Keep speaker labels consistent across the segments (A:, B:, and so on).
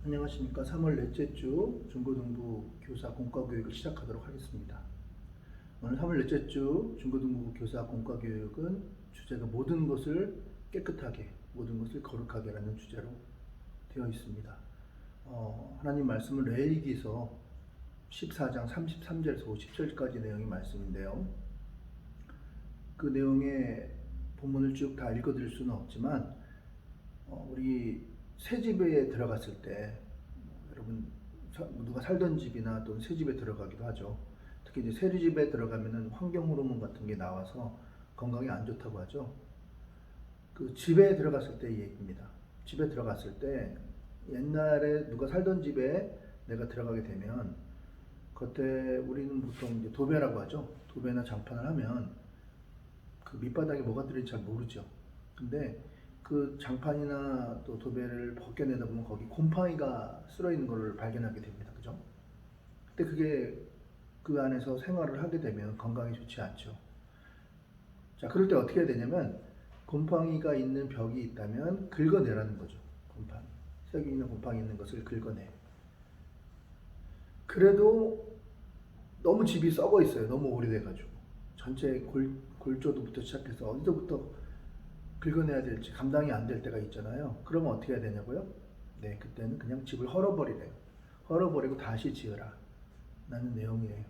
A: 안녕하십니까. 3월 넷째 주 중고등부 교사 공과교육을 시작하도록 하겠습니다. 오늘 3월 넷째 주 중고등부 교사 공과교육은 주제가 모든 것을 깨끗하게, 모든 것을 거룩하게 라는 주제로 되어 있습니다. 하나님 말씀은 레위기서 14장 33절에서 50절까지 내용의 말씀인데요. 그 내용의 본문을 쭉 다 읽어드릴 수는 없지만 우리 새 집에 들어갔을 때 여러분 누가 살던 집이나 또는 새 집에 들어가기도 하죠. 특히 이제 새 집에 들어가면은 환경 호르몬 같은 게 나와서 건강에 안 좋다고 하죠. 그 집에 들어갔을 때의 얘기입니다. 집에 들어갔을 때 옛날에 누가 살던 집에 내가 들어가게 되면 겉에 우리는 보통 이제 도배라고 하죠. 도배나 장판을 하면 그 밑바닥에 뭐가 들어있는지 잘 모르죠. 근데 그 장판이나 또 도배를 벗겨내다 보면 거기 곰팡이가 쓸어 있는 것을 발견하게 됩니다. 그죠? 근데 그게 그 안에서 생활을 하게 되면 건강에 좋지 않죠. 자, 그럴 때 어떻게 해야 되냐면 곰팡이가 있는 벽이 있다면 긁어내라는 거죠. 곰팡이. 색이 있는 곰팡이 있는 것을 긁어내. 그래도 너무 집이 썩어 있어요. 너무 오래돼가지고. 전체 골조도부터 시작해서 어디서부터 긁어내야 될지 감당이 안 될 때가 있잖아요. 그러면 어떻게 해야 되냐고요? 네, 그때는 그냥 집을 헐어버리래요. 헐어버리고 다시 지으라 라는 내용이에요.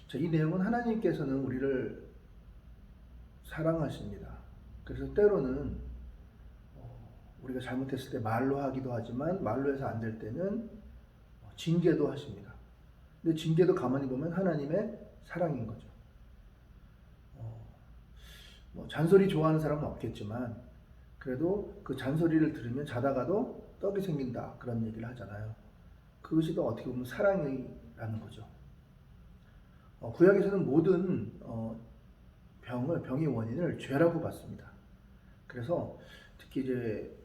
A: 자, 이 내용은 하나님께서는 우리를 사랑하십니다. 그래서 때로는 우리가 잘못했을 때 말로 하기도 하지만 말로 해서 안 될 때는 징계도 하십니다. 근데 징계도 가만히 보면 하나님의 사랑인 거죠. 잔소리 좋아하는 사람은 없겠지만 그래도 그 잔소리를 들으면 자다가도 떡이 생긴다 그런 얘기를 하잖아요. 그것이 또 어떻게 보면 사랑이라는 거죠. 구약에서는 모든 병의 원인을 죄라고 봤습니다. 그래서 특히 이제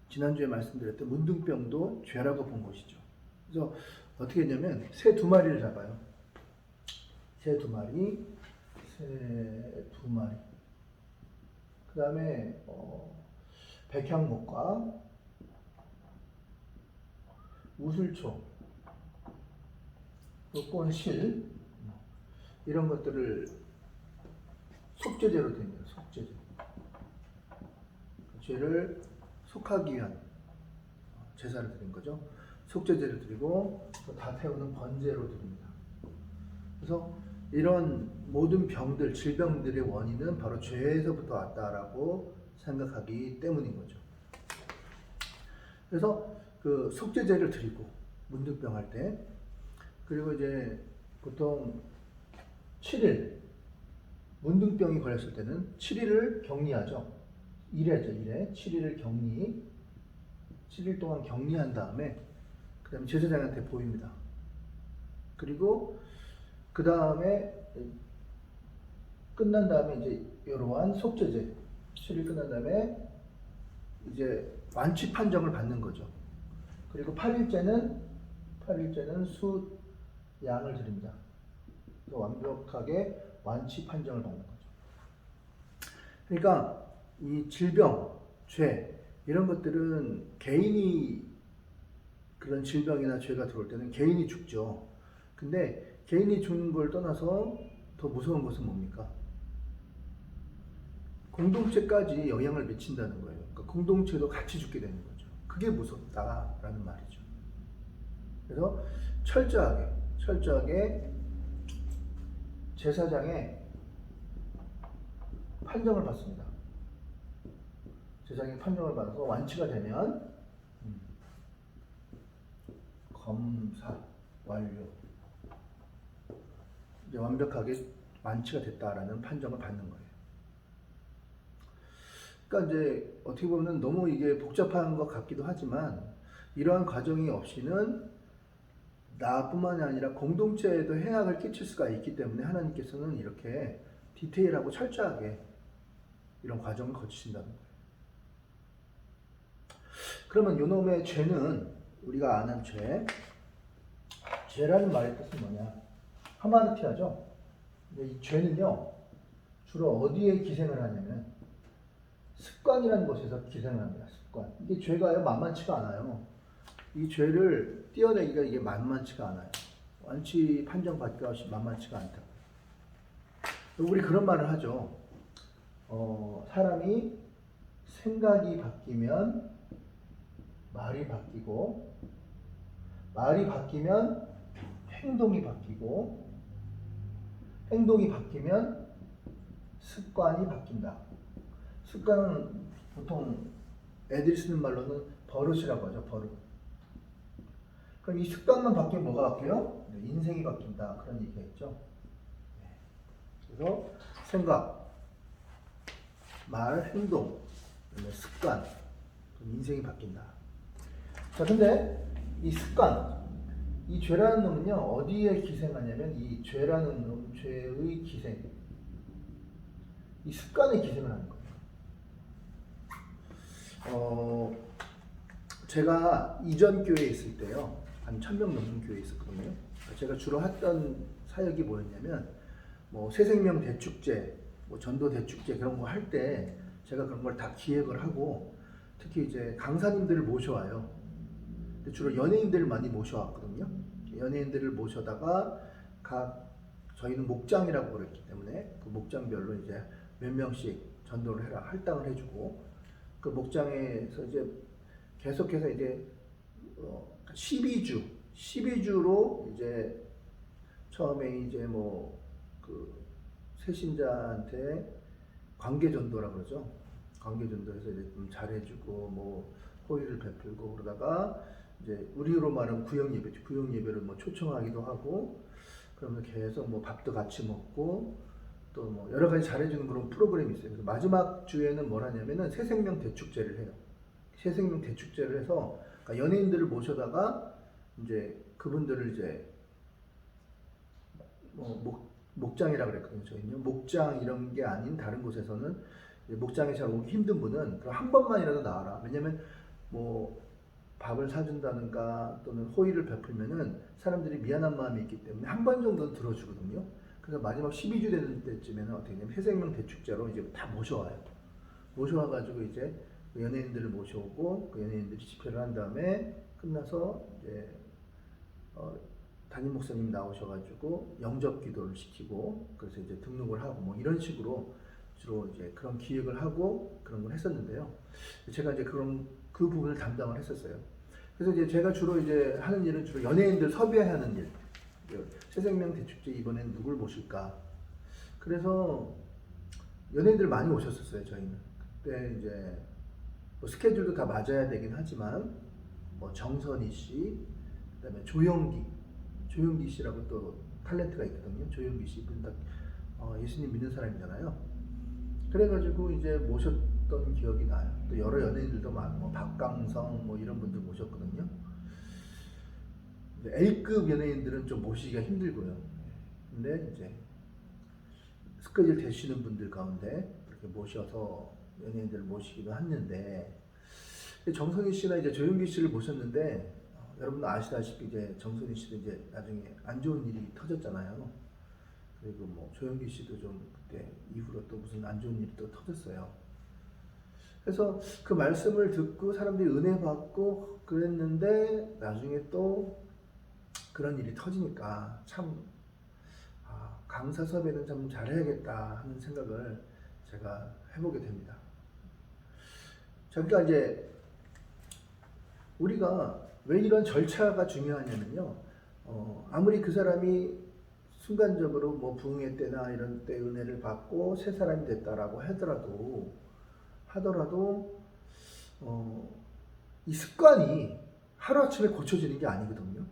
A: 지난주에 말씀드렸던 문둥병도 죄라고 본 것이죠. 그래서 어떻게 했냐면 새 2마리를 잡아요. 새 2마리, 그 다음에 백향목과 우슬초, 꼰실 이런 것들을 속죄제로 드립니다. 속죄제. 죄를 속하기 위한 제사를 드린 거죠. 속죄제를 드리고 다 태우는 번제로 드립니다. 그래서 이런 모든 병들, 질병들의 원인은 바로 죄에서부터 왔다라고 생각하기 때문인 거죠. 그래서 그 속죄제를 드리고 문둥병 할 때, 그리고 이제 보통 7일 문둥병이 걸렸을 때는 7일을 격리하죠. 1회죠. 7일을 격리, 7일 동안 격리한 다음에 그 다음에 제사장한테 보입니다. 그리고 그 다음에 끝난 다음에 이제 이러한 속죄제 7일 끝난 다음에 이제 완치 판정을 받는 거죠. 그리고 8일째는 수 양을 드립니다. 완벽하게 완치 판정을 받는 거죠. 그러니까 이 질병, 죄 이런 것들은 개인이 그런 질병이나 죄가 들어올 때는 개인이 죽죠. 근데 개인이 죽는 걸 떠나서 더 무서운 것은 뭡니까? 공동체까지 영향을 미친다는 거예요. 그러니까 공동체도 같이 죽게 되는 거죠. 그게 무섭다라는 말이죠. 그래서 철저하게 제사장의 판정을 받습니다. 제사장의 판정을 받아서 완치가 되면 검사 완료. 이제 완벽하게 완치가 됐다라는 판정을 받는 거예요. 그러니까 이제 어떻게 보면 너무 이게 복잡한 것 같기도 하지만 이러한 과정이 없이는 나뿐만이 아니라 공동체에도 해악을 끼칠 수가 있기 때문에 하나님께서는 이렇게 디테일하고 철저하게 이런 과정을 거치신다는 거예요. 그러면 요놈의 죄는 우리가 아는 죄라는 말의 뜻은 뭐냐? 하마르티아죠. 근데 이 죄는요 주로 어디에 기생을 하냐면 습관이라는 곳에서 기생을 합니다. 습관. 이게 죄가요 만만치가 않아요. 이 죄를 떼어내기가 이게 만만치가 않아요. 완치 판정받기가 만만치가 않다. 우리 그런 말을 하죠. 사람이 생각이 바뀌면 말이 바뀌고, 말이 바뀌면 행동이 바뀌고, 행동이 바뀌면 습관이 바뀐다. 습관은 보통 애들이 쓰는 말로는 버릇이라고 하죠. 버릇. 그럼 이 습관만 바뀌면 뭐가 바뀌어요? 인생이 바뀐다. 그런 얘기가 있죠. 그래서 생각, 말, 행동, 습관, 인생이 바뀐다. 자, 근데 이 습관, 이 죄라는 놈은요, 어디에 기생하냐면 이 죄라는 놈, 죄의 기생, 이 습관에 기생을 하는 거예요. 제가 이전 교회에 있을 때요, 한 1000명 넘는 교회에 있었거든요. 제가 주로 했던 사역이 뭐였냐면, 뭐 새생명 대축제, 뭐 전도 대축제 그런 거 할 때 제가 그런 걸 다 기획을 하고, 특히 이제 강사님들을 모셔와요. 주로 연예인들을 많이 모셔왔거든요. 연예인들을 모셔다가 저희는 목장이라고 그랬기 때문에 그 목장별로 이제 몇 명씩 전도를 해라 할당을 해주고, 그 목장에서 이제 계속해서 이제 12주로 이제 처음에 이제 뭐 그 새신자한테 관계전도라 그러죠. 관계전도에서 이제 좀 잘해주고 뭐 호의를 베풀고 그러다가 이제 우리로 말하면 구역예배죠. 구역예배를 뭐 초청하기도 하고, 그러면 계속 뭐 밥도 같이 먹고 또 뭐 여러 가지 잘해주는 그런 프로그램이 있어요. 그래서 마지막 주에는 뭘 하냐면은 새생명 대축제를 해요. 새생명 대축제를 해서 그러니까 연예인들을 모셔다가 이제 그분들을 이제 목장이라 그랬거든요. 저희는요. 목장 이런 게 아닌 다른 곳에서는 목장에 잘 오기 힘든 분은 그럼 한 번만이라도 나와라. 왜냐면 뭐 밥을 사준다든가 또는 호의를 베풀면은 사람들이 미안한 마음이 있기 때문에 한 번 정도는 들어주거든요. 그래서 마지막 12주 되는 때쯤에는 어떻게 되냐면 새생명 대축제로 이제 다 모셔와요. 모셔와가지고 이제 그 연예인들을 모셔오고 그 연예인들이 집회를 한 다음에 끝나서 이제 담임 목사님 나오셔가지고 영접 기도를 시키고, 그래서 이제 등록을 하고 뭐 이런 식으로 주로 이제 그런 기획을 하고 그런 걸 했었는데요. 제가 이제 그 부분을 담당을 했었어요. 그래서 이제 제가 주로 이제 하는 일은 주로 연예인들 섭외하는 일. 새생명 대축제 이번엔 누굴 모실까? 그래서 연예인들 많이 오셨었어요, 저희는. 그때 이제 뭐 스케줄도 다 맞아야 되긴 하지만 뭐 정선희 씨, 그다음에 조영기 씨라고 또 탤런트가 있거든요. 조영기 씨 분 다 예수님 믿는 사람이잖아요. 그래가지고 이제 모셨던 기억이 나요. 또 여러 연예인들도 많고 뭐 박강성 뭐 이런 분들 모셨거든요. A급 연예인들은 좀 모시기가 힘들고요. 근데 이제 스케줄 되시는 분들 가운데 그렇게 모셔서 연예인들을 모시기도 했는데, 정선희 씨나 이제 조영기 씨를 모셨는데 여러분 아시다시피 이제 정선희 씨도 이제 나중에 안 좋은 일이 터졌잖아요. 그리고 뭐 조영기 씨도 좀 그때 이후로 또 무슨 안 좋은 일이 또 터졌어요. 그래서 그 말씀을 듣고 사람들이 은혜 받고 그랬는데 나중에 또 그런 일이 터지니까 참 강사 섭외는 참 잘해야겠다 하는 생각을 제가 해보게 됩니다. 그러니까 이제 우리가 왜 이런 절차가 중요하냐면요. 아무리 그 사람이 순간적으로 뭐 부흥회 때나 이런 때 은혜를 받고 새 사람이 됐다라고 하더라도 이 습관이 하루아침에 고쳐지는 게 아니거든요.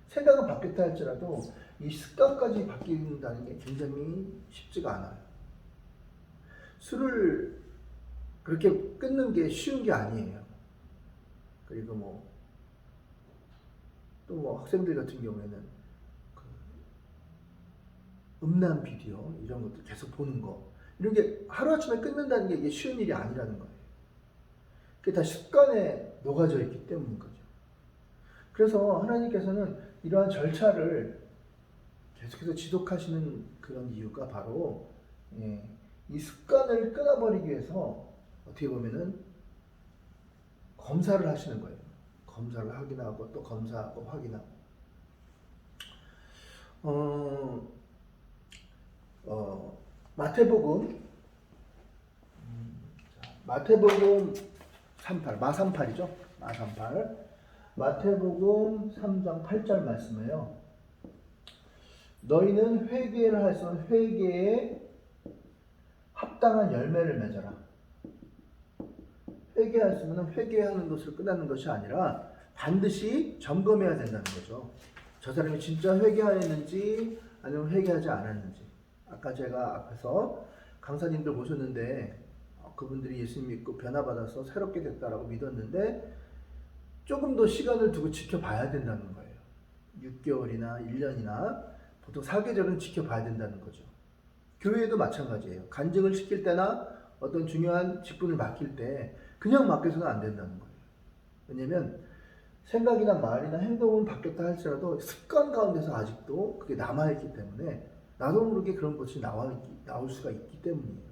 A: 생각은 바뀌었다 할지라도 이 습관까지 바뀐다는 게 굉장히 쉽지가 않아요. 술을 그렇게 끊는 게 쉬운 게 아니에요. 그리고 또 뭐 학생들 같은 경우에는 그 음란 비디오 이런 것들 계속 보는 거, 이런 게 하루아침에 끊는다는 게 이게 쉬운 일이 아니라는 거예요. 그게 다 습관에 녹아져 있기 때문인 거죠. 그래서 하나님께서는 이러한 절차를 계속해서 지속하시는 그런 이유가 바로 이 습관을 끊어버리기 위해서 어떻게 보면은 검사를 하시는 거예요. 검사를 확인하고 또 검사하고 확인하고. 마태복음 마태복음 38 마38이죠. 마38 마태복음 3장 8절 말씀이에요. 너희는 회개를 할수록 회개에 합당한 열매를 맺어라. 회개했으면 회개하는 것을 끝나는 것이 아니라 반드시 점검해야 된다는 거죠. 저 사람이 진짜 회개하였는지 아니면 회개하지 않았는지. 아까 제가 앞에서 강사님들 보셨는데 그분들이 예수 믿고 변화받아서 새롭게 됐다라고 믿었는데 조금 더 시간을 두고 지켜봐야 된다는 거예요. 6개월이나 1년이나 보통 사계절은 지켜봐야 된다는 거죠. 교회도 마찬가지예요. 간증을 시킬 때나 어떤 중요한 직분을 맡길 때 그냥 맡겨서는 안 된다는 거예요. 왜냐면 생각이나 말이나 행동은 바뀌었다 할지라도 습관 가운데서 아직도 그게 남아있기 때문에 나도 모르게 그런 것이 나올 수가 있기 때문이에요.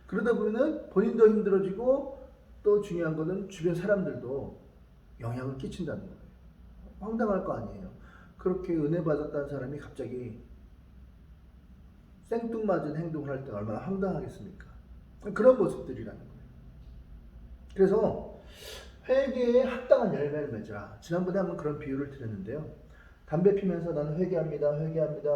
A: 그러다 보면 본인도 힘들어지고 또 중요한 것은 주변 사람들도 영향을 끼친다는 거예요. 황당할 거 아니에요. 그렇게 은혜 받았다는 사람이 갑자기 생뚱맞은 행동을 할 때 얼마나 황당하겠습니까? 그런 모습들이라는 거예요. 그래서 회개에 합당한 열매를 맺으라. 지난번에 한번 그런 비유를 드렸는데요. 담배 피면서 나는 회개합니다.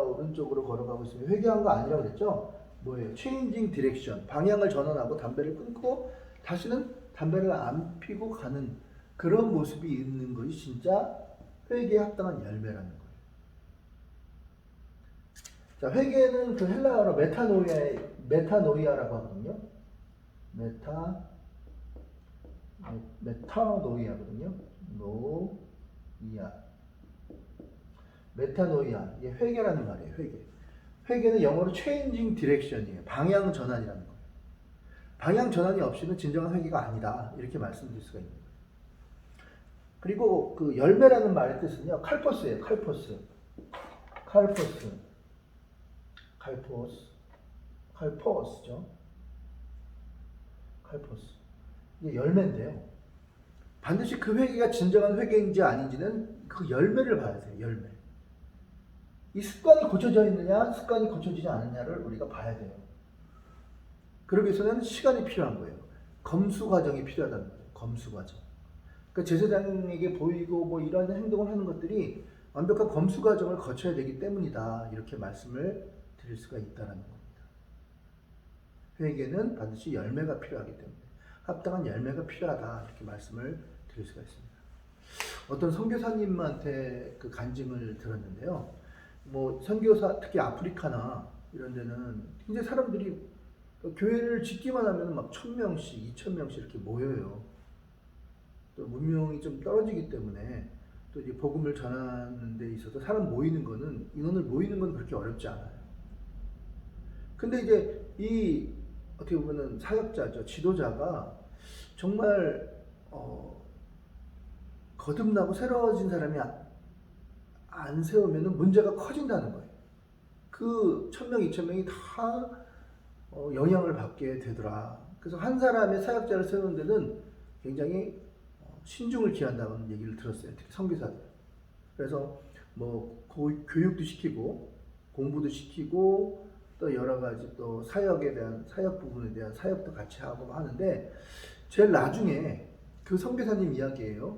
A: 오른쪽으로 걸어가고 있으면 회개한 거 아니라고 그랬죠? 뭐예요? 체인징 디렉션. 방향을 전환하고 담배를 끊고 다시는 담배를 안 피고 가는 그런 모습이 있는 것이 진짜 회개에 합당한 열매라는 거예요. 자, 회개는 그 헬라어로 메타노이아라고 하거든요. 메타노이아거든요. 메타노이아. 이게 회개라는 말이에요. 회개. 회개는 영어로 changing direction이에요. 방향 전환이라는 거예요. 방향 전환이 없이는 진정한 회개가 아니다. 이렇게 말씀드릴 수가 있는 거예요. 그리고 그 열매라는 말의 뜻은요. 칼포스예요. 칼포스죠. 칼포스. 이게 열매인데요. 반드시 그 회개가 진정한 회개인지 아닌지는 그 열매를 봐야 돼요. 열매. 이 습관이 고쳐져 있느냐, 습관이 고쳐지지 않느냐를 우리가 봐야 돼요. 그러기 위해서는 시간이 필요한 거예요. 검수 과정이 필요하다는 거예요. 검수 과정. 그러니까 제사장에게 보이고 뭐 이런 행동을 하는 것들이 완벽한 검수 과정을 거쳐야 되기 때문이다. 이렇게 말씀을 드릴 수가 있다는 겁니다. 회개는 반드시 열매가 필요하기 때문에 합당한 열매가 필요하다. 이렇게 말씀을 드릴 수가 있습니다. 어떤 선교사님한테 그 간증을 들었는데요. 뭐 선교사 특히 아프리카나 이런 데는 굉장히 사람들이 교회를 짓기만 하면 막 1000명씩, 2000명씩 이렇게 모여요. 또 문명이 좀 떨어지기 때문에 또 이제 복음을 전하는 데 있어서 사람 모이는 거는 인원을 모이는 건 그렇게 어렵지 않아요. 근데 이제 이 어떻게 보면은 사역자죠, 지도자가 정말 거듭나고 새로워진 사람이 안 세우면 문제가 커진다는 거예요. 그 1000명, 2000명이 다 영향을 받게 되더라. 그래서 한 사람의 사역자를 세우는 데는 굉장히 신중을 기한다는 얘기를 들었어요. 특히 선교사들. 그래서 뭐 교육도 시키고 공부도 시키고 또 여러 가지 또 사역에 대한 사역 부분에 대한 사역도 같이 하고 하는데 제일 나중에 그 선교사님 이야기예요.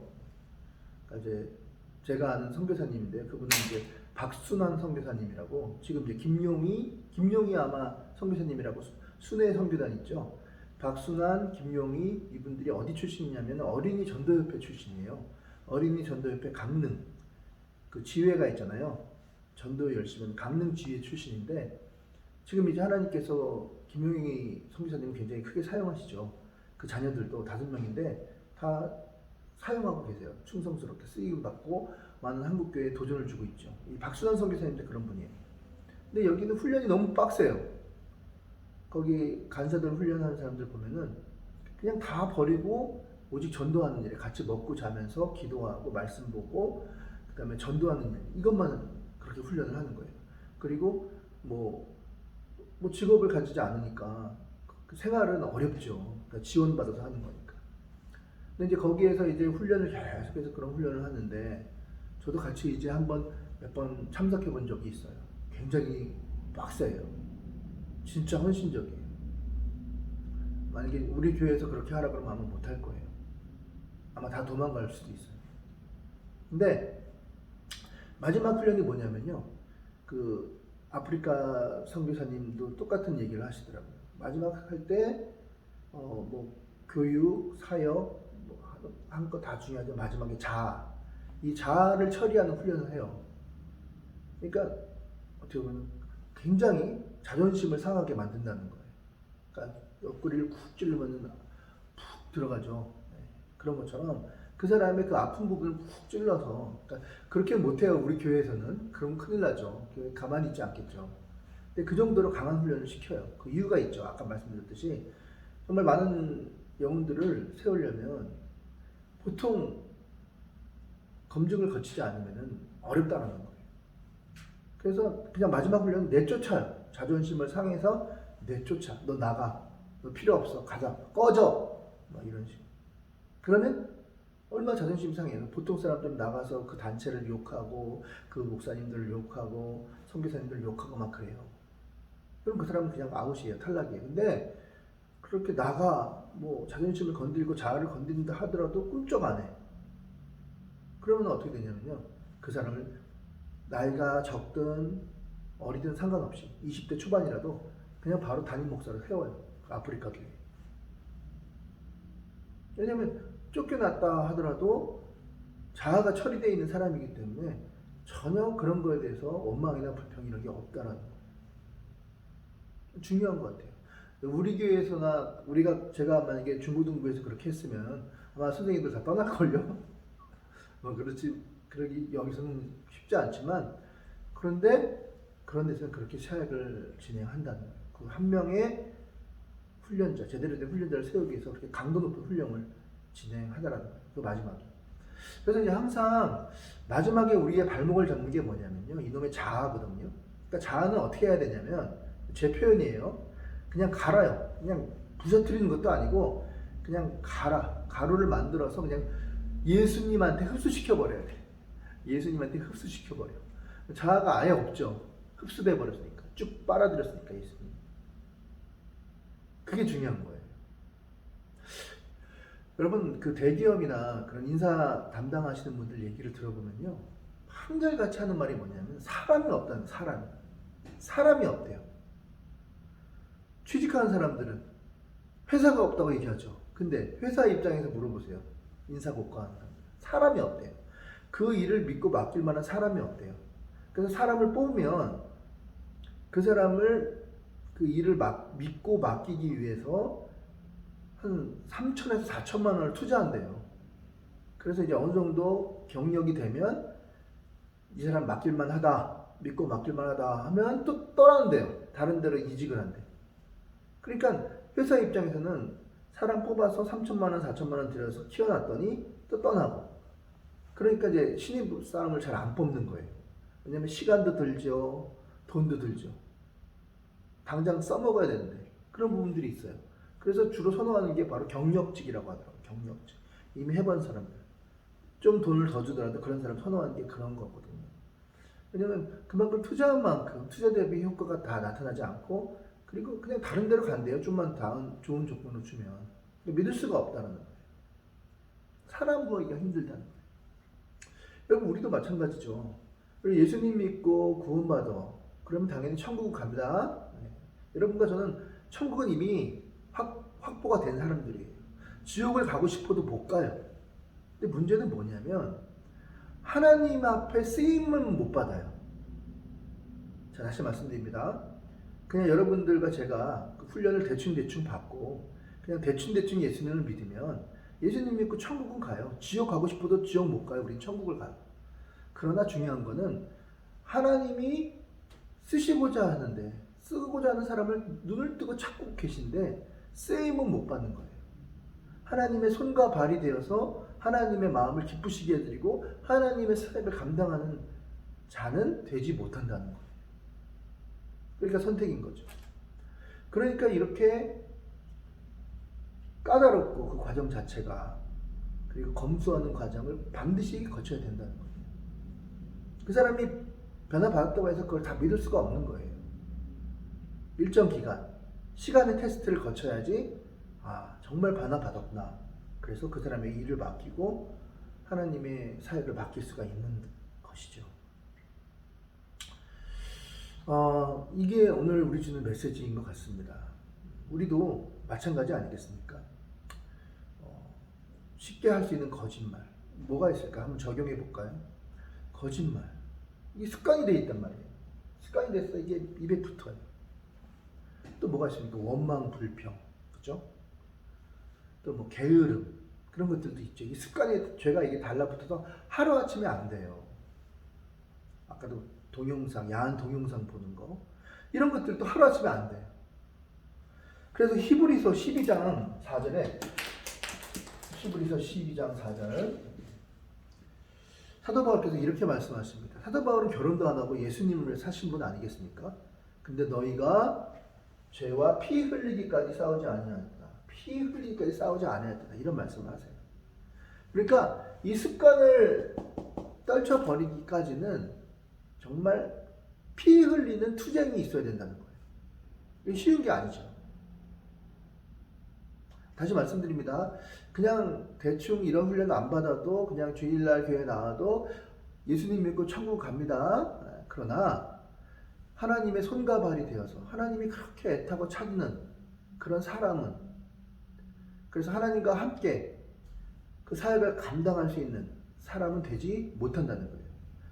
A: 그러니까 이제 제가 아는 선교사님인데 그분은 이제 박순환 선교사님이라고 지금 이제 김용희 아마 선교사님이라고 순회 선교단 있죠. 박순환, 김용희 이분들이 어디 출신이냐면 어린이 전도협회 출신이에요. 어린이 전도협회 강릉 그 지회가 있잖아요. 전도 열심히 강릉 지회 출신인데 지금 이제 하나님께서 김용희 선교사님은 굉장히 크게 사용하시죠. 그 자녀들도 5명인데 다 사용하고 계세요. 충성스럽게 쓰임 받고 많은 한국교회에 도전을 주고 있죠. 이 박순환 선교사님도 그런 분이에요. 근데 여기는 훈련이 너무 빡세요. 거기 간사들 훈련하는 사람들 보면은 그냥 다 버리고 오직 전도하는 일에 같이 먹고 자면서 기도하고 말씀 보고 그 다음에 전도하는 일 이것만 그렇게 훈련을 하는 거예요. 그리고 뭐 직업을 가지지 않으니까 그 생활은 어렵죠. 그러니까 지원받아서 하는 거니까. 근데 이제 거기에서 이제 훈련을 계속해서 그런 훈련을 하는데 저도 같이 이제 몇 번 참석해 본 적이 있어요. 굉장히 빡세요. 진짜 헌신적이에요. 만약에 우리 교회에서 그렇게 하라 그러면 아마 못할 거예요. 아마 다 도망갈 수도 있어요. 근데 마지막 훈련이 뭐냐면요. 그 아프리카 선교사님도 똑같은 얘기를 하시더라고요. 마지막 할 때 뭐 교육, 사역 뭐 한 거 다 중요하죠. 마지막에 자아. 이 자아를 처리하는 훈련을 해요. 그러니까 어떻게 보면 굉장히 자존심을 상하게 만든다는 거예요. 그러니까 옆구리를 쿡 찌르면 푹 들어가죠. 그런 것처럼 그 사람의 그 아픈 부분을 푹 찔러서, 그러니까 그렇게 못해요. 우리 교회에서는. 그러면 큰일 나죠. 교회 가만히 있지 않겠죠. 근데 그 정도로 강한 훈련을 시켜요. 그 이유가 있죠. 아까 말씀드렸듯이 정말 많은 영혼들을 세우려면 보통 검증을 거치지 않으면 어렵다는 거예요. 그래서 그냥 마지막 훈련은 내쫓아요. 자존심을 상해서 내쫓아. 너 나가. 너 필요 없어. 가자. 꺼져. 막 이런 식으로. 그러면 얼마나 자존심 상해요. 보통 사람들은 나가서 그 단체를 욕하고 그 목사님들을 욕하고 선교사님들을 욕하고 막 그래요. 그럼 그 사람은 그냥 아웃이에요. 탈락이에요. 근데 그렇게 뭐 자존심을 건들고 자아를 건든다 하더라도 꿈쩍 안 해. 그러면 어떻게 되냐면요. 그 사람을 나이가 적든 어리든 상관없이 20대 초반이라도 그냥 바로 담임 목사로 세워요. 그 아프리카 교회. 왜냐면 쫓겨났다 하더라도 자아가 처리되어 있는 사람이기 때문에 전혀 그런 거에 대해서 원망이나 불평 이런 게 없다라는 거예요. 중요한 것 같아요. 우리 교회에서나 제가 만약에 중고등부에서 그렇게 했으면 아마 선생님들 다 떠날걸요. 그러기 여기서는 쉽지 않지만, 그런데 그런 데서는 그렇게 사역을 진행한다는 거예요. 그 한 명의 훈련자, 제대로 된 훈련자를 세우기 위해서 그렇게 강도 높은 훈련을 진행하더라는 거예요. 그 마지막에. 그래서 이제 항상 마지막에 우리의 발목을 잡는 게 뭐냐면요. 이놈의 자아거든요. 그러니까 자아는 어떻게 해야 되냐면, 제 표현이에요. 그냥 갈아요. 그냥 부서뜨리는 것도 아니고, 그냥 가루를 만들어서 그냥 예수님한테 흡수시켜버려야 돼. 예수님한테 흡수시켜버려. 자아가 아예 없죠. 흡수돼 버렸으니까. 쭉 빨아들였으니까, 예수님. 그게 중요한 거예요. 여러분, 그 대기업이나 그런 인사 담당하시는 분들 얘기를 들어보면요. 한결같이 하는 말이 뭐냐면, 사람이 없다는 사람이 없대요. 취직하는 사람들은 회사가 없다고 얘기하죠. 근데 회사 입장에서 물어보세요. 인사 고과하는 사람이 없대요. 그 일을 믿고 맡길 만한 사람이 없대요. 그래서 사람을 뽑으면 그 사람을 그 일을 믿고 맡기기 위해서 한 3천에서 4천만 원을 투자한대요. 그래서 이제 어느 정도 경력이 되면 이 사람 맡길만 하다, 믿고 맡길만 하다 하면 또 떠나는데요. 다른 데로 이직을 한대. 그러니까 회사 입장에서는 사람 뽑아서 3천만 원, 4천만 원 들여서 키워놨더니 또 떠나고. 그러니까 이제 신입 사람을 잘 안 뽑는 거예요. 왜냐면 시간도 들죠, 돈도 들죠. 당장 써먹어야 되는데 그런 부분들이 있어요. 그래서 주로 선호하는 게 바로 경력직이라고 하더라고요. 경력직. 이미 해본 사람들. 좀 돈을 더 주더라도 그런 사람 선호하는 게 그런 거거든요. 왜냐면 그만큼 투자한 만큼 투자 대비 효과가 다 나타나지 않고, 그리고 그냥 다른 데로 간대요. 좀만 좋은 조건을 주면. 믿을 수가 없다는 거예요. 사람 구하기가 힘들다는 거예요. 여러분, 우리도 마찬가지죠. 예수님 믿고 구원받아. 그러면 당연히 천국 갑니다. 네. 여러분과 저는 천국은 이미 확보가 된 사람들이에요. 지옥을 가고 싶어도 못 가요. 근데 문제는 뭐냐면 하나님 앞에 쓰임은 못 받아요. 자, 다시 말씀드립니다. 그냥 여러분들과 제가 그 훈련을 대충 받고 그냥 대충 예수님을 믿으면 예수님 믿고 천국은 가요. 지옥 가고 싶어도 지옥 못 가요. 우린 천국을 가요. 그러나 중요한 거는 하나님이 쓰고자 하는 사람을 눈을 뜨고 찾고 계신데 쓰임은 못 받는 거예요. 하나님의 손과 발이 되어서 하나님의 마음을 기쁘시게 해드리고 하나님의 사역을 감당하는 자는 되지 못한다는 거예요. 그러니까 선택인 거죠. 그러니까 이렇게 까다롭고 그 과정 자체가 그리고 검수하는 과정을 반드시 거쳐야 된다는 거예요. 그 사람이 변화받았다고 해서 그걸 다 믿을 수가 없는 거예요. 일정 기간, 시간의 테스트를 거쳐야지 정말 변화받았구나. 그래서 그 사람의 일을 맡기고 하나님의 사역을 맡길 수가 있는 것이죠. 이게 오늘 우리 주는 메시지인 것 같습니다. 우리도 마찬가지 아니겠습니까? 쉽게 할 수 있는 거짓말 뭐가 있을까? 한번 적용해 볼까요? 거짓말 이게 습관이 돼 있단 말이에요. 습관이 돼서 이게 입에 붙어요. 또 뭐가 있습니까? 원망, 불평, 그죠? 또 뭐 게으름 그런 것들도 있죠. 이 습관이 죄가 이게 달라붙어서 하루 아침에 안 돼요. 아까도 동영상, 야한 동영상 보는 거 이런 것들도 하루 아침에 안 돼요. 그래서 히브리서 12장 4절에 히브리서 12장 4절 사도 바울께서 이렇게 말씀하십니다. 사도 바울은 결혼도 안 하고 예수님을 사신 분 아니겠습니까? 근데 너희가 죄와 피 흘리기까지 싸우지 아니하였다. 피 흘리기까지 싸우지 아니하였다. 이런 말씀을 하세요. 그러니까 이 습관을 떨쳐버리기까지는 정말 피 흘리는 투쟁이 있어야 된다는 거예요. 이게 쉬운 게 아니죠. 다시 말씀드립니다. 그냥 대충 이런 훈련 안 받아도 그냥 주일날 교회 나와도 예수님 믿고 천국 갑니다. 그러나 하나님의 손과 발이 되어서 하나님이 그렇게 애타고 찾는 그런 사람은 그래서 하나님과 함께 그 사역을 감당할 수 있는 사람은 되지 못한다는 거예요.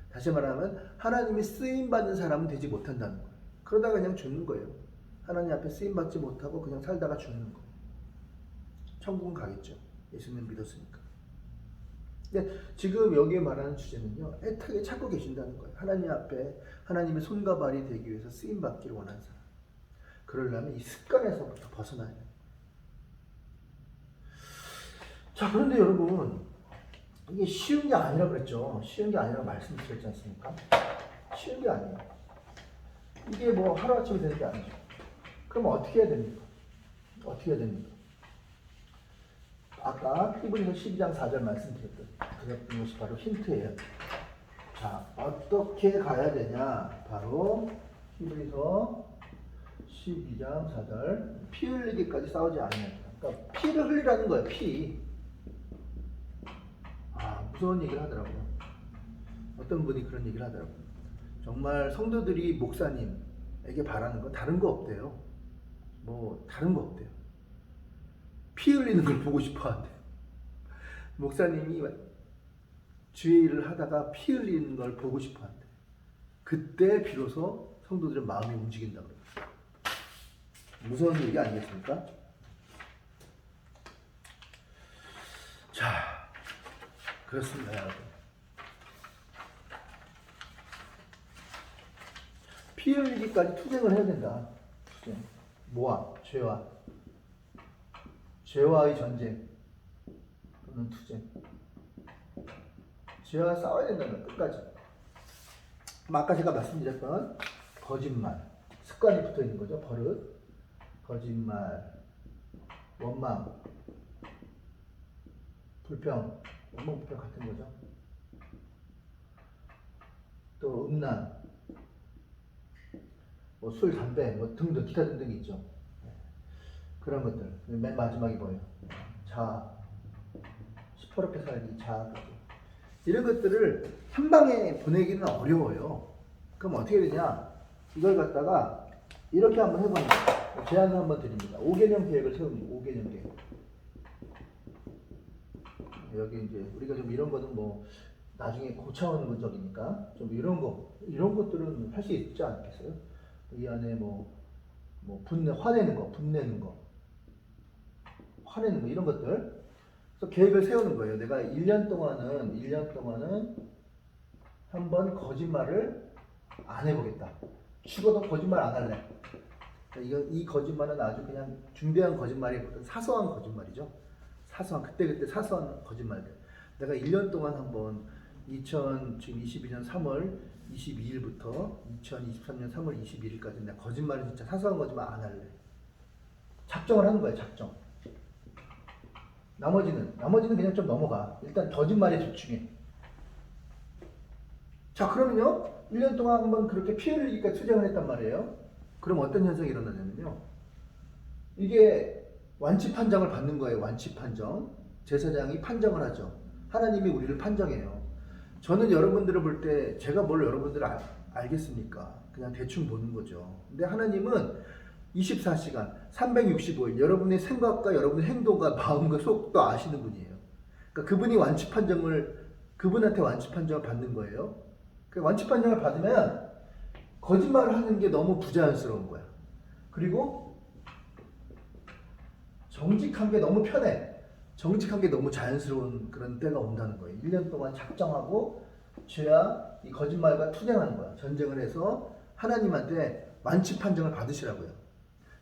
A: 다시 말하면 하나님이 쓰임받는 사람은 되지 못한다는 거예요. 그러다가 그냥 죽는 거예요. 하나님 앞에 쓰임받지 못하고 그냥 살다가 죽는 거예요. 천국은 가겠죠. 예수님 믿었으니까. 근데 지금 여기에 말하는 주제는요. 애타게 찾고 계신다는 거예요. 하나님 앞에 하나님의 손과 발이 되기 위해서 쓰임받기를 원하는 사람. 그러려면 이 습관에서부터 벗어나야 돼요. 자, 그런데 여러분 이게 쉬운 게 아니라 그랬죠. 쉬운 게 아니라 말씀드렸지 않습니까? 쉬운 게 아니에요. 이게 뭐 하루아침에 되는 게 아니죠. 그럼 어떻게 해야 됩니까? 어떻게 해야 됩니까? 아까 히브리서 12장 4절 말씀드렸던 것이 바로 힌트예요. 자, 어떻게 가야 되냐? 바로 히브리서 12장 4절 피 흘리기까지 싸우지 아니하였다. 그러니까 피를 흘리라는 거예요. 피. 무서운 얘기를 하더라고요. 어떤 분이 그런 얘기를 하더라고요. 정말 성도들이 목사님에게 바라는 건 다른 거 없대요. 뭐 다른 거 없대요. 피 흘리는 걸 보고 싶어 한대. 목사님이 주의 일을 하다가 피 흘리는 걸 보고 싶어 한대. 그때 비로소 성도들의 마음이 움직인다고 그래요. 무서운 얘기 아니겠습니까? 자, 그렇습니다, 여러분. 피 흘리기까지 투쟁을 해야 된다. 투쟁. 뭐와? 죄와의 전쟁 또는 투쟁. 죄와 싸워야 된다는 거예요. 끝까지. 아까 제가 말씀드렸던 거짓말, 습관이 붙어있는 거죠. 버릇, 거짓말, 원망, 불평, 원망, 불평 같은 거죠. 또 음란, 뭐 술, 담배, 뭐 등등 기타 등등이 있죠. 그런 것들. 맨 마지막이 뭐예요? 자아, 시퍼렇게 살기, 자아까지. 이런 것들을 한 방에 보내기는 어려워요. 그럼 어떻게 되냐? 이걸 갖다가 이렇게 한번 해보는 거예요. 제안을 한번 드립니다. 5개년 계획을 세웁니다. 5개년 계획. 여기 이제 우리가 좀 이런 거는 뭐 나중에 고차원 문적이니까 좀 이런 것들은 할 수 있지 않겠어요? 이 안에 뭐 화내는 거, 분내는 거, 화내는 거 이런 것들. 그래서 계획을 세우는 거예요. 내가 1년 동안은 한번 거짓말을 안 해보겠다. 죽어도 거짓말 안 할래. 이 거짓말은 아주 그냥 중대한 거짓말이거든. 사소한 거짓말이죠. 사소한 그때 사소한 거짓말들. 내가 1년 동안 한번 2022년 3월 22일부터 2023년 3월 21일까지 내가 거짓말은 진짜 사소한 거짓말 안 할래. 작정을 하는 거예요. 작정. 나머지는 그냥 좀 넘어가. 일단 거짓말에 집중해. 자, 그러면요. 1년 동안 한번 그렇게 피 흘리기까지 투쟁을 했단 말이에요. 그럼 어떤 현상이 일어나냐면요. 이게 완치 판정을 받는 거예요. 완치 판정. 제사장이 판정을 하죠. 하나님이 우리를 판정해요. 저는 여러분들을 볼 때 제가 뭘 여러분들을 알겠습니까? 그냥 대충 보는 거죠. 근데 하나님은 24시간, 365일 여러분의 생각과 여러분의 행동과 마음과 속도 아시는 분이에요. 그러니까 그분한테 완치 판정을 받는 거예요. 그 완치 판정을 받으면 거짓말을 하는 게 너무 부자연스러운 거야. 그리고 정직한 게 너무 편해. 정직한 게 너무 자연스러운 그런 때가 온다는 거예요. 1년 동안 작정하고 죄와 이 거짓말과 투쟁하는 거야. 전쟁을 해서 하나님한테 완치 판정을 받으시라고요.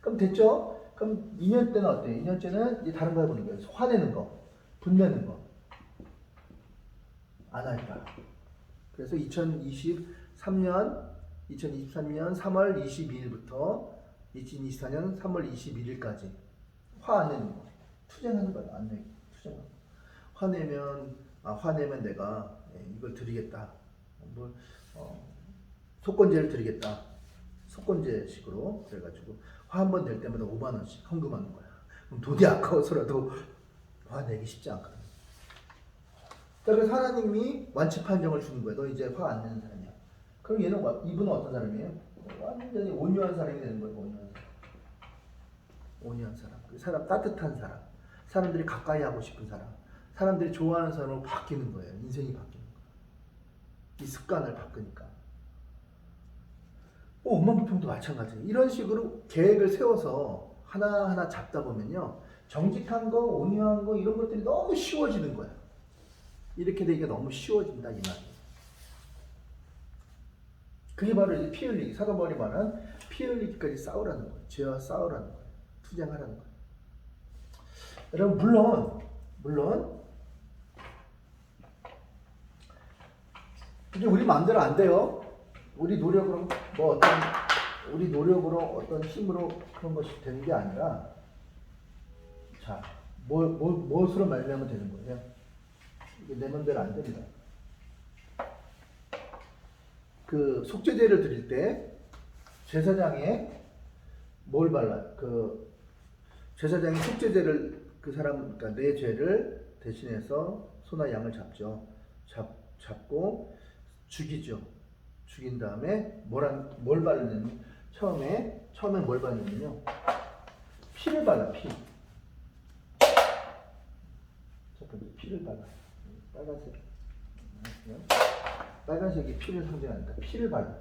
A: 그럼 됐죠? 그럼 2년 때는 어때요? 2년째는 이제 다른 거 해보는 거예요. 화내는 거, 분내는 거. 안 할까? 그래서 2023년 3월 22일부터 2024년 3월 21일까지 화 안 내는 거. 투쟁하는 거예요. 안 내고 투쟁하는 거. 화내면 내가 이걸 드리겠다. 속건제를 드리겠다. 속건제식으로 그래가지고 화 한 번 낼 때마다 5만 원씩 헌금하는 거야. 그럼 돈이 아까워서라도 화내기 쉽지 않거든. 그래서 하나님이 완치 판정을 주는 거야. 너 이제 화 안 내는 사람이야. 그럼 이분은 어떤 사람이에요? 완전히 온유한 사람이 되는 거예요. 온유한 사람. 그 사람 따뜻한 사람. 사람들이 가까이 하고 싶은 사람. 사람들이 좋아하는 사람으로 바뀌는 거예요. 인생이 바뀌는 거예요. 이 습관을 바꾸니까. 엄마 불평도 마찬가지예요. 이런 식으로 계획을 세워서 하나하나 잡다 보면요. 정직한 거, 온유한 거 이런 것들이 너무 쉬워지는 거야. 이렇게 되기가 너무 쉬워진다 이 말이에요. 그게 바로 이제 피 흘리기. 사도 바울이 말한 피 흘리기까지 싸우라는 거예요. 죄와 싸우라는 거예요. 투쟁하라는 거예요. 여러분 물론 이게 우리 마음대로 안 돼요. 우리 노력으로 어떤 힘으로 그런 것이 되는 게 아니라 자, 무엇으로 말미암으면 되는 거예요? 이게 내 맘대로 안 됩니다. 그 속죄제를 드릴 때 제사장이 뭘 발라? 그 제사장이 속죄제를 그러니까 내 죄를 대신해서 소나 양을 잡죠. 잡고 죽이죠. 죽인 다음에 뭘 바르냐면 처음에 뭘 바르냐면요. 피를 발라. 첫 번째 피를 발라. 빨간색이 피를 상징하니까 피를 발라.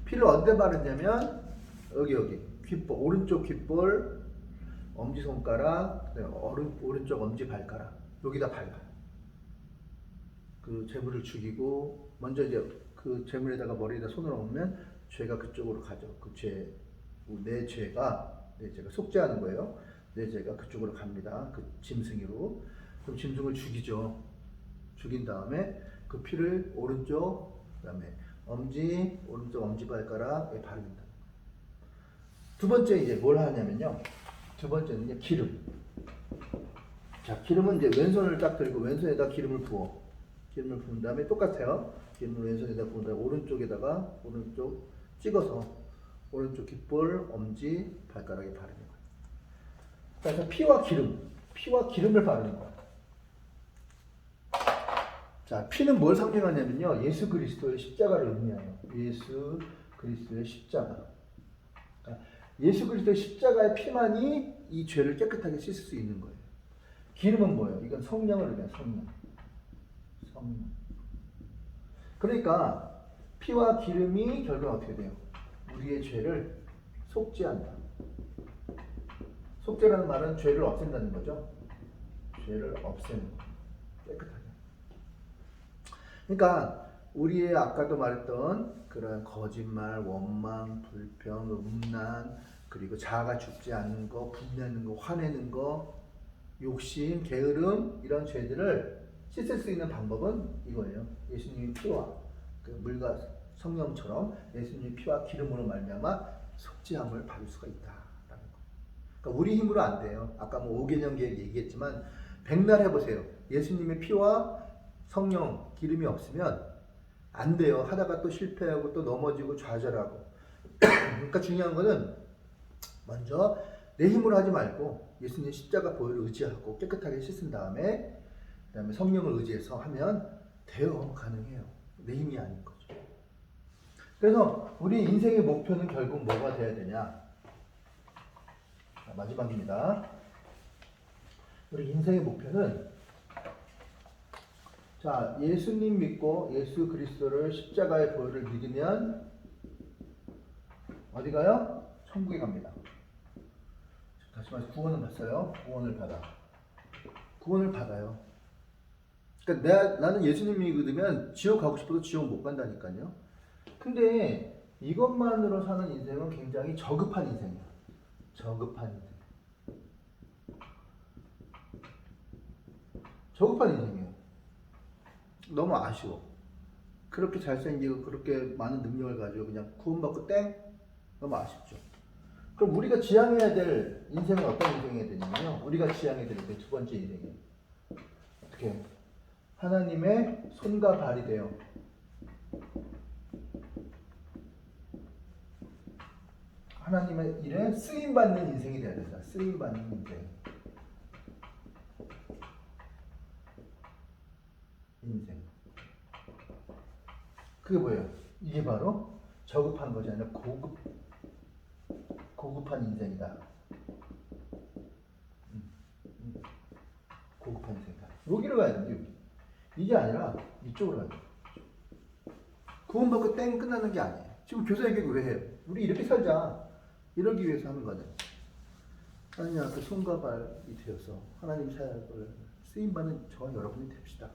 A: 피를 어디에 바르냐면 여기 귓볼, 오른쪽 귓볼, 엄지손가락, 오른쪽 엄지발가락 여기다 발라. 그 재물을 죽이고 먼저 이제 그 재물에다가 머리에다 손을 얹으면 죄가 그쪽으로 가죠. 내 죄가 속죄하는 거예요. 내 죄가 그쪽으로 갑니다. 그 짐승이로. 그럼 짐승을 죽이죠. 죽인 다음에 그 피를 오른쪽 그다음에 오른쪽 엄지발가락에 바릅니다. 두 번째 이제 뭘 하냐면요. 두 번째는 이제 기름. 자, 기름은 이제 왼손을 딱 들고 왼손에다 기름을 부어. 기름을 부은 다음에 똑같아요. 기름을 왼손에다 부은 다음에 오른쪽 찍어서 오른쪽 귓볼, 엄지, 발가락에 바르는 거예요. 그래서 피와 기름을 바르는 거예요. 자, 피는 뭘 상징하냐면요. 예수 그리스도의 십자가를 의미해요. 예수 그리스도의 십자가. 그러니까 예수 그리스도의 십자가의 피만이 이 죄를 깨끗하게 씻을 수 있는 거예요. 기름은 뭐예요? 이건 성령을 의미해요. 성령. 그러니까 피와 기름이 결국은 어떻게 돼요? 우리의 죄를 속죄한다. 속죄라는 말은 죄를 없앤다는 거죠. 죄를 없애는 거. 깨끗하게. 그러니까 우리의 아까도 말했던 그런 거짓말, 원망, 불평, 음란, 그리고 자아가 죽지 않는 거, 분내는 거, 화내는 거, 욕심, 게으름 이런 죄들을 씻을 수 있는 방법은 이거예요. 예수님의 피와 그 물과 성령처럼 예수님의 피와 기름으로 말미암아 속죄함을 받을 수가 있다라는 거. 그러니까 우리 힘으로 안 돼요. 아까 뭐 5개년 계획 얘기했지만 백날 해보세요. 예수님의 피와 성령 기름이 없으면 안 돼요. 하다가 또 실패하고 또 넘어지고 좌절하고. 그러니까 중요한 거는 먼저 내 힘으로 하지 말고 예수님 십자가 보혈을 의지하고 깨끗하게 씻은 다음에 그다음에 성령을 의지해서 하면 돼요. 가능해요. 내 힘이 아닌 거죠. 그래서 우리 인생의 목표는 결국 뭐가 돼야 되냐? 자, 마지막입니다. 우리 인생의 목표는 자, 예수님 믿고 예수 그리스도를 십자가의 보혈을 믿으면 어디 가요? 천국에 갑니다. 다시 말해서 구원을 받어요. 구원을 받아요. 그러니까 나는 예수님 믿으면 지옥 가고 싶어도 지옥 못 간다니까요. 근데 이것만으로 사는 인생은 굉장히 저급한 인생이에요. 저급한 인생이에요. 너무 아쉬워. 그렇게 잘생기고 그렇게 많은 능력을 가지고 그냥 구원받고 땡? 너무 아쉽죠. 그럼 우리가 지향해야 될 인생은 어떤 인생이 되냐면요. 우리가 지향해야 될 두 번째 인생이에요. 어떻게? 하나님의 손과 발이 돼요. 하나님의 일에 쓰임받는 인생이 돼야 된다. 쓰임받는 인생. 그게 뭐예요? 이게 바로 저급한 것이 아니라 고급한 인생이다. 고급한 인생이다. 여기로 가야 돼요. 여기. 이게 아니라 이쪽으로 가야 돼요. 구원받고 땡 끝나는 게 아니에요. 지금 교사에게 왜 해요? 우리 이렇게 살자. 이러기 위해서 하는 거죠. 하나님 앞에 손과 발이 되어서 하나님 사역을 쓰임받는 저와 여러분이 됩시다.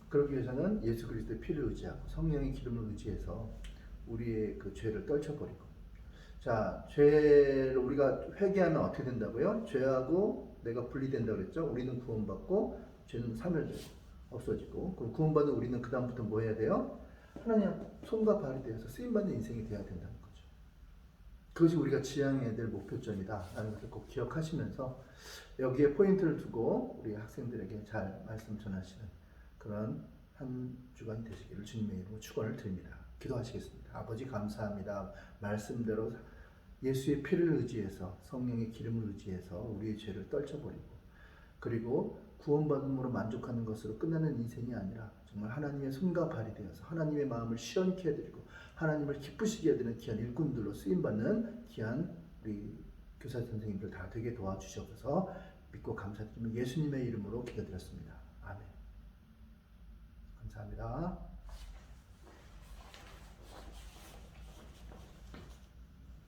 A: 그러기 위해서는 예수 그리스도의 피를 의지하고 성령의 기름을 의지해서 우리의 그 죄를 떨쳐버리고. 자, 죄를 우리가 회개하면 어떻게 된다고요? 죄하고 내가 분리된다고 그랬죠? 우리는 구원받고 죄는 사멸되고 없어지고. 그럼 구원받는 우리는 그 다음부터 뭐 해야 돼요? 하나님 손과 발이 되어서 쓰임받는 인생이 되어야 된다는 거죠. 그것이 우리가 지향해야 될 목표점이다 라는 것을 꼭 기억하시면서 여기에 포인트를 두고 우리 학생들에게 잘 말씀 전하시는 그런 한 주간이 되시기를 주님의 이름으로 축원을 드립니다. 기도하시겠습니다. 아버지 감사합니다. 말씀대로 예수의 피를 의지해서 성령의 기름을 의지해서 우리의 죄를 떨쳐버리고 그리고 구원받음으로 만족하는 것으로 끝나는 인생이 아니라 정말 하나님의 손과 발이 되어서 하나님의 마음을 시원케 해드리고 하나님을 기쁘시게 해드리는 귀한 일꾼들로 쓰임받는 귀한 우리 교사 선생님들 다 되게 도와주셔서 믿고 감사드리며 예수님의 이름으로 기도드렸습니다. 아멘. 감사합니다.